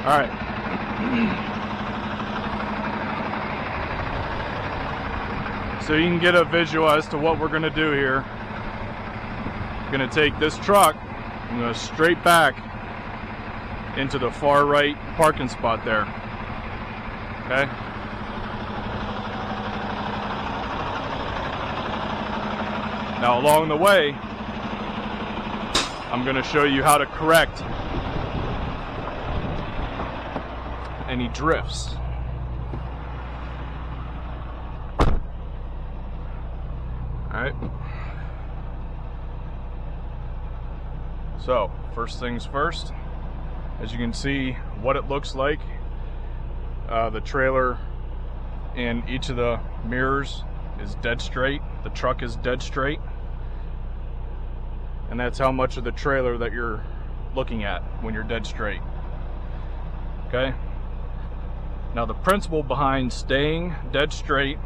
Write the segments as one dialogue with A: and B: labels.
A: All right. So you can get a visual as to what we're going to do here. I'm going to take this truck, I'm going to straight back into the far right parking spot there. Okay. Now along the way, I'm going to show you how to correct any drifts. Alright. So, first things first, as you can see what it looks like, the trailer in each of the mirrors is dead straight. The truck is dead straight. And that's how much of the trailer that you're looking at when you're dead straight. Okay? Now the principle behind staying dead straight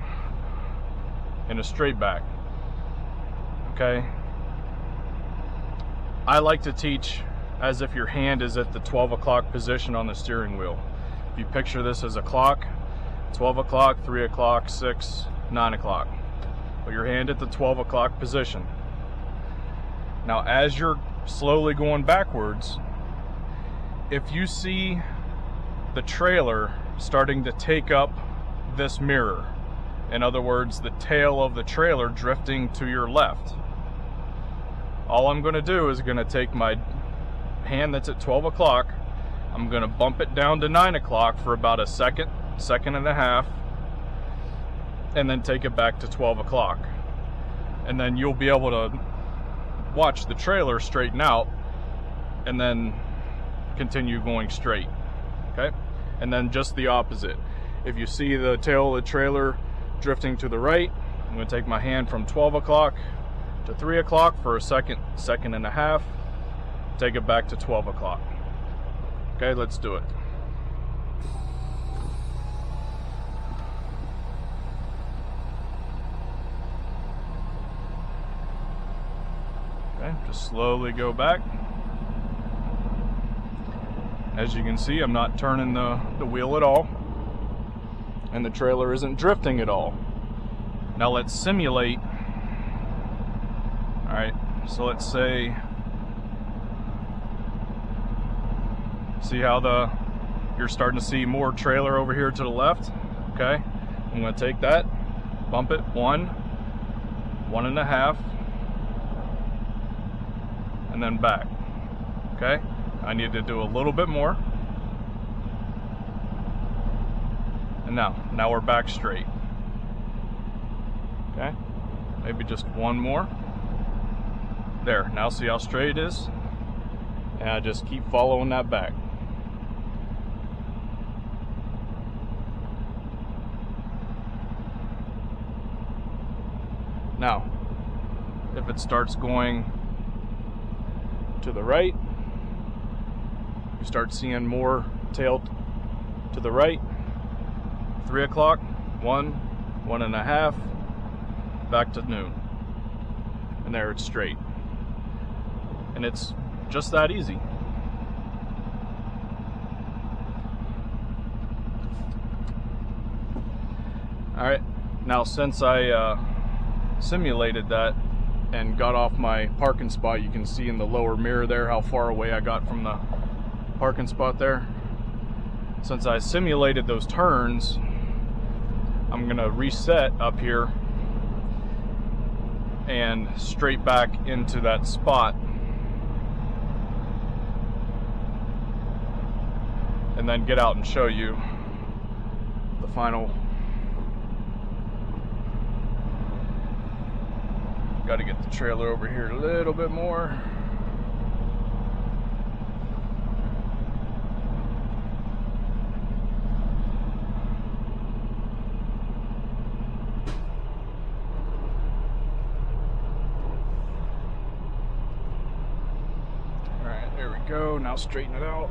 A: in a straight back. Okay? I like to teach as if your hand is at the 12 o'clock position on the steering wheel. If you picture this as a clock, 12 o'clock, 3 o'clock, 6, 9 o'clock. Put your hand at the 12 o'clock position. Now as you're slowly going backwards, if you see the trailer starting to take up this mirror, in other words, the tail of the trailer drifting to your left, all I'm going to do is going to take my hand that's at 12 o'clock, I'm going to bump it down to 9 o'clock for about a second, second and a half, and then take it back to 12 o'clock. And then you'll be able to watch the trailer straighten out and then continue going straight. Okay? And then just the opposite. If you see the tail of the trailer drifting to the right, I'm going to take my hand from 12 o'clock to 3 o'clock for a second, second and a half, take it back to 12 o'clock. Okay, let's do it. Okay, just slowly go back. As you can see, I'm not turning the wheel at all, and the trailer isn't drifting at all. Now let's simulate. Alright, so let's say, see how you're starting to see more trailer over here to the left? Okay, I'm going to take that, bump it 1, 1.5, and then back. Okay, I need to do a little bit more. And now we're back straight. Okay, maybe just one more. There, now see how straight it is? And I just keep following that back. Now, if it starts going to the right, you start seeing more tail to the right. 3 o'clock, 1, 1.5, back to noon. And there it's straight. And it's just that easy. Alright, now since I simulated that and got off my parking spot, you can see in the lower mirror there how far away I got from the parking spot there. Since I simulated those turns, I'm gonna reset up here and straight back into that spot, and then get out and show you the final. Got to get the trailer over here a little bit more. All right, there we go. Now straighten it out.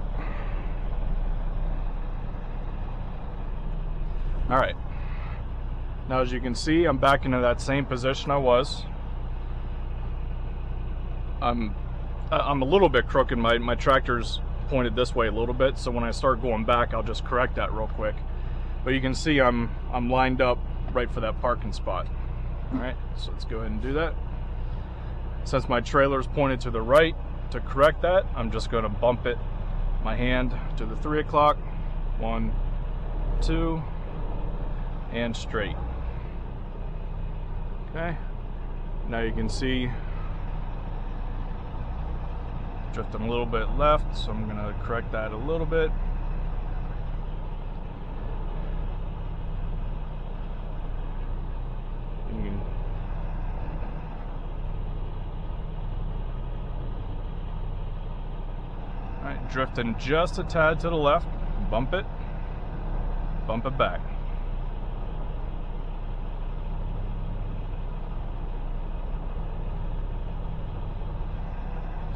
A: All right. Now as you can see, I'm back into that same position I was. I'm a little bit crooked. My tractor's pointed this way a little bit, so when I start going back, I'll just correct that real quick. But you can see I'm lined up right for that parking spot. All right, so let's go ahead and do that. Since my trailer's pointed to the right, to correct that, I'm just going to bump it, my hand to the 3 o'clock. 1, 2, and straight. Okay, now you can see drifting a little bit left, so I'm going to correct that a little bit. Alright, drifting just a tad to the left, bump it back.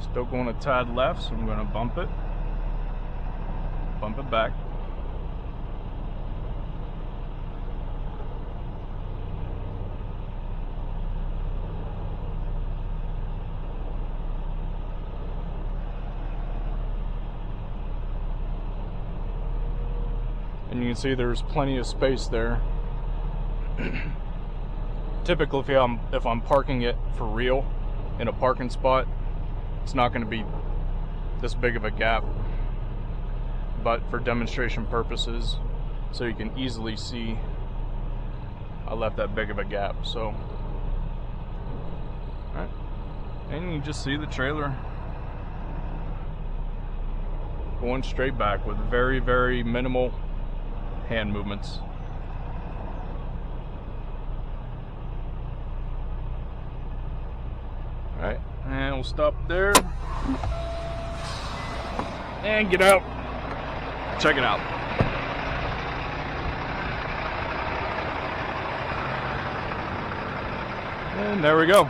A: Still going a tad left, so I'm going to bump it back. And you can see there's plenty of space there. Typically, if I'm parking it for real in a parking spot, it's not going to be this big of a gap. But for demonstration purposes, so you can easily see, I left that big of a gap. So, all right, and you just see the trailer going straight back with very, very minimal hand movements. All right, and we'll stop there and get out. Check it out. And there we go.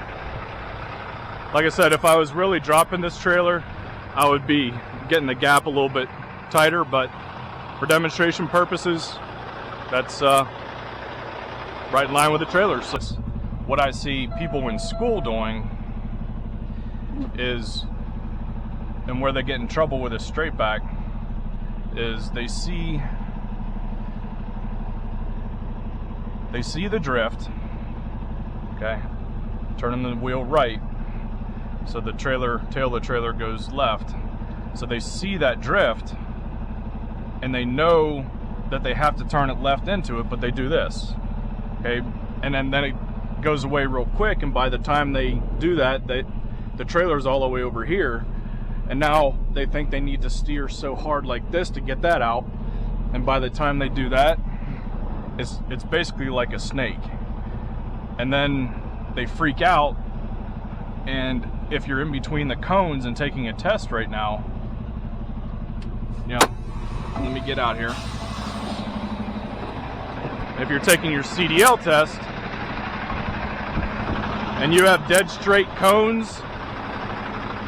A: Like I said, if I was really dropping this trailer, I would be getting the gap a little bit tighter, but for demonstration purposes, that's right in line with the trailer. So what I see people in school doing is, and where they get in trouble with a straight back, is they see the drift, okay, turning the wheel right, so the tail of the trailer goes left, so they see that drift and they know that they have to turn it left into it, but they do this, okay, and then it goes away real quick, and by the time they do that, the trailer's all the way over here, and now they think they need to steer so hard like this to get that out, and by the time they do that, it's basically like a snake, and then they freak out. And if you're in between the cones and taking a test right now, you know, let me get out here. If you're taking your CDL test and you have dead straight cones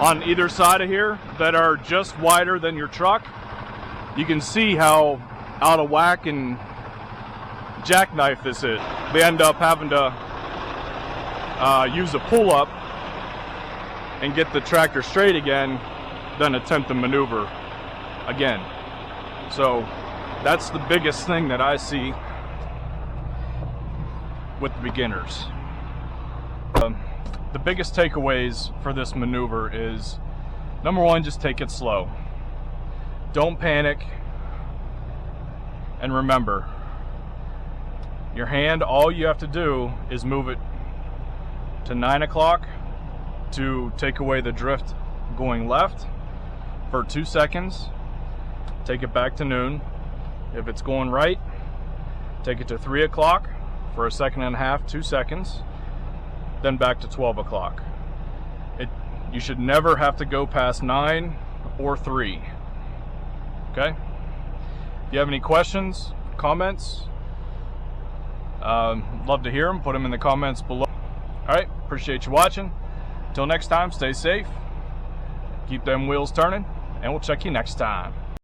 A: on either side of here that are just wider than your truck, you can see how out of whack and jackknife this is. We end up having to use a pull-up and get the tractor straight again, then attempt the maneuver again. So that's the biggest thing that I see with the beginners. The biggest takeaways for this maneuver is, number one, just take it slow. Don't panic. And remember, your hand, all you have to do is move it to 9 o'clock to take away the drift going left for 2 seconds. Take it back to noon. If it's going right, take it to 3 o'clock for a second and a half, 2 seconds, then back to 12 o'clock. You should never have to go past 9 or 3. Okay? If you have any questions, comments, love to hear them. Put them in the comments below. Alright, appreciate you watching. Until next time, stay safe, keep them wheels turning, and we'll check you next time.